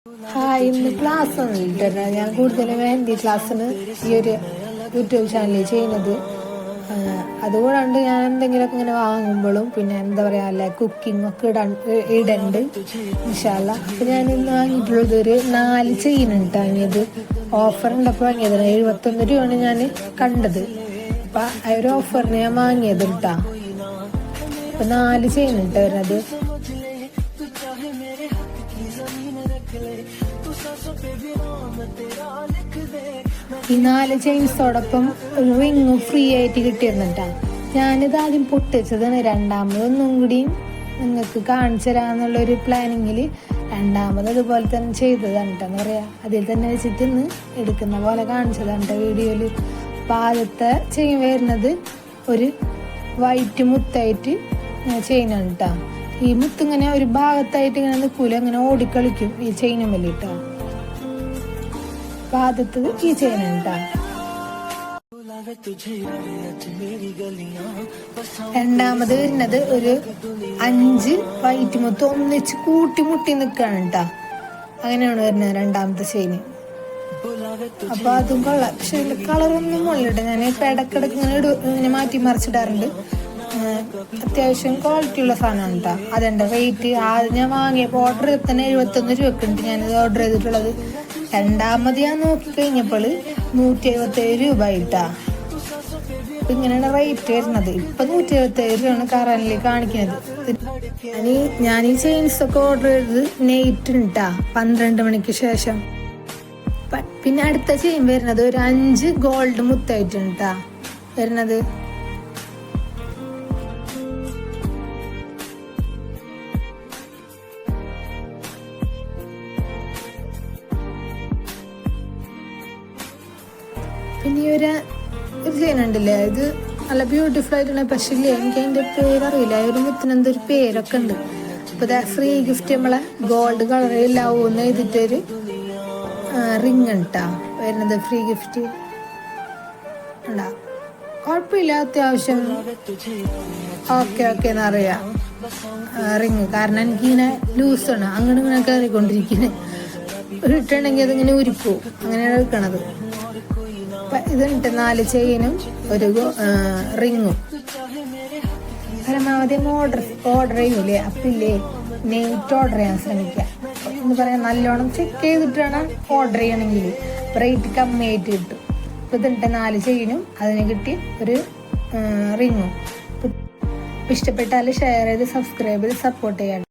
ഇന്ന് ക്ലാസ് ഒന്നും ഞാൻ കൂടുതലും മെഹന്തി ക്ലാസ്സിന് ഈ ഒരു യൂട്യൂബ് ചാനലിൽ ചെയ്യുന്നത്. അതുകൂടാണ്ട് ഞാൻ എന്തെങ്കിലുമൊക്കെ ഇങ്ങനെ വാങ്ങുമ്പോഴും പിന്നെ എന്താ പറയാ അല്ലെ കുക്കിംഗ് ഒക്കെ ഇടണ്ട് ഇൻഷാ അല്ലാ. അപ്പൊ ഞാൻ ഇന്ന് വാങ്ങിയിട്ടുള്ളത് ഒരു 4 ചെയിനുണ്ട് വാങ്ങിയത്. ഓഫർ ഉണ്ടപ്പോൾ വാങ്ങിയത് 71 രൂപയാണ് ഞാൻ കണ്ടത്. അപ്പൊ ആ ഒരു ഓഫറിന് ഞാൻ വാങ്ങിയത് കേട്ടാ. അപ്പൊ 4 ചെയിനുണ്ട് വരുന്നത്. ഈ 4 ചെയിൻസോടൊപ്പം റിങ് ഫ്രീ ആയിട്ട് കിട്ടിയിരുന്നിട്ടാ. ഞാനിത് ആദ്യം പൊട്ടിച്ചതാണ്. രണ്ടാമതൊന്നും കൂടി നിങ്ങൾക്ക് കാണിച്ചു തരാന്നുള്ളൊരു പ്ലാനിങ്ങില് രണ്ടാമത് അതുപോലെ തന്നെ ചെയ്തതാണ് കേട്ടോ. എന്താ പറയാ അതിൽ തന്നെ വെച്ചിട്ട് ഇന്ന് എടുക്കുന്ന പോലെ കാണിച്ചതാണ് കേട്ടോ വീഡിയോയില്. അപ്പൊ ആദ്യത്തെ ചെയിൻ വരുന്നത് ഒരു വൈറ്റ് മുത്തായിട്ട് ചെയിനാണ് കേട്ടോ. ഈ മുത്തിങ്ങനെ ഒരു ഭാഗത്തായിട്ട് ഇങ്ങനെ നിൽക്കൂല, അങ്ങനെ ഓടിക്കളിക്കും ഈ ചെയിനും വലിയിട്ടാ. അപ്പൊ ആദ്യത്തത് ഈ ചെയിനാണ് കേട്ടോ. രണ്ടാമത് വരുന്നത് ഒരു 5 വൈറ്റ് മുത്ത് ഒന്നിച്ച് കൂട്ടിമുട്ടി നിൽക്കുകയാണ് കേട്ടോ. അങ്ങനെയാണ് വരുന്നത് രണ്ടാമത്തെ ചെയിന്. അപ്പൊ അതും കൊള്ളാം. പക്ഷെ ഇതിന്റെ കളറൊന്നും കൊള്ളിട്ട്. ഞാൻ ഇപ്പൊ ഇടക്കിടക്ക് ഇങ്ങനെ മാറ്റി മറിച്ചിടാറുണ്ട്. അത്യാവശ്യം ക്വാളിറ്റി ഉള്ള സാധനമാണ് കേട്ടോ. അതെന്റെ റേറ്റ് ആദ്യം ഞാൻ വാങ്ങിയപ്പോൾ ഓർഡർ ചെയ്ത് തന്നെ 71 രൂപക്കുണ്ട് ഞാനിത് ഓർഡർ ചെയ്തിട്ടുള്ളത്. രണ്ടാമത് ഞാൻ നോക്കി കഴിഞ്ഞപ്പോൾ 177 രൂപ ആയിട്ടാ. അപ്പൊ ഇങ്ങനെയാണ് റേറ്റ് വരുന്നത്. ഇപ്പൊ 177 രൂപയാണ് കറൻലി കാണിക്കുന്നത്. ഞാൻ ഈ ചെയിൻസ് ഒക്കെ ഓർഡർ ചെയ്തത് നൈറ്റ് ഉണ്ടാ 12 മണിക്ക് ശേഷം. പിന്നെ അടുത്ത ചെയിൻ വരുന്നത് ഒരു 5 ഗോൾഡ് മുത്തായിട്ടാ വരുന്നത്. പിന്നെ ഈ ഒരു ചെയിൻ ഉണ്ടല്ലേ, ഇത് നല്ല ബ്യൂട്ടിഫുൾ ആയിട്ടുള്ള. പക്ഷേ ഇല്ലേ എനിക്ക് അതിന്റെ പേരറിയില്ല. ഒരു മുത്തിനെന്തൊരു പേരൊക്കെ ഉണ്ട്. അപ്പൊ ഫ്രീ ഗിഫ്റ്റ് നമ്മളെ ഗോൾഡ് കളറിലാവൂന്ന് എഴുതിട്ടൊരു റിങ് ഉണ്ടാ വരുന്നത്. ഫ്രീ ഗിഫ്റ്റ് ഉണ്ടാ കുഴപ്പമില്ല, അത്യാവശ്യം ഓക്കെ എന്നറിയാം റിങ്. കാരണം എനിക്കിങ്ങനെ ലൂസാണ്, അങ്ങനെ ഇങ്ങനെ കയറിക്കൊണ്ടിരിക്കുന്നത്. ഇട്ടുണ്ടെങ്കിൽ അതിങ്ങനെ ഉരുക്കും, അങ്ങനെയാണ് എടുക്കണത്. ഇതുണ്ട് 4 ചെയിനും ഒരു റിങ്ങും. പരമാവധി ഓർഡർ ചെയ്യൂലേ, അപ്പില്ലേ നെയ്റ്റ് ഓർഡർ ചെയ്യാൻ ശ്രമിക്കുക. എന്ന് പറയാൻ നല്ലോണം ചെക്ക് ചെയ്തിട്ടാണ് ഓർഡർ ചെയ്യണമെങ്കിൽ റേറ്റ് കമ്മിയായിട്ട് കിട്ടും. ഇപ്പൊ ഇതുണ്ട് 4 ചെയിനും അതിന് കിട്ടി ഒരു റിങ്ങും. ഇഷ്ടപ്പെട്ടാൽ ഷെയർ ചെയ്ത് സബ്സ്ക്രൈബ് ചെയ്ത് സപ്പോർട്ട് ചെയ്യാം.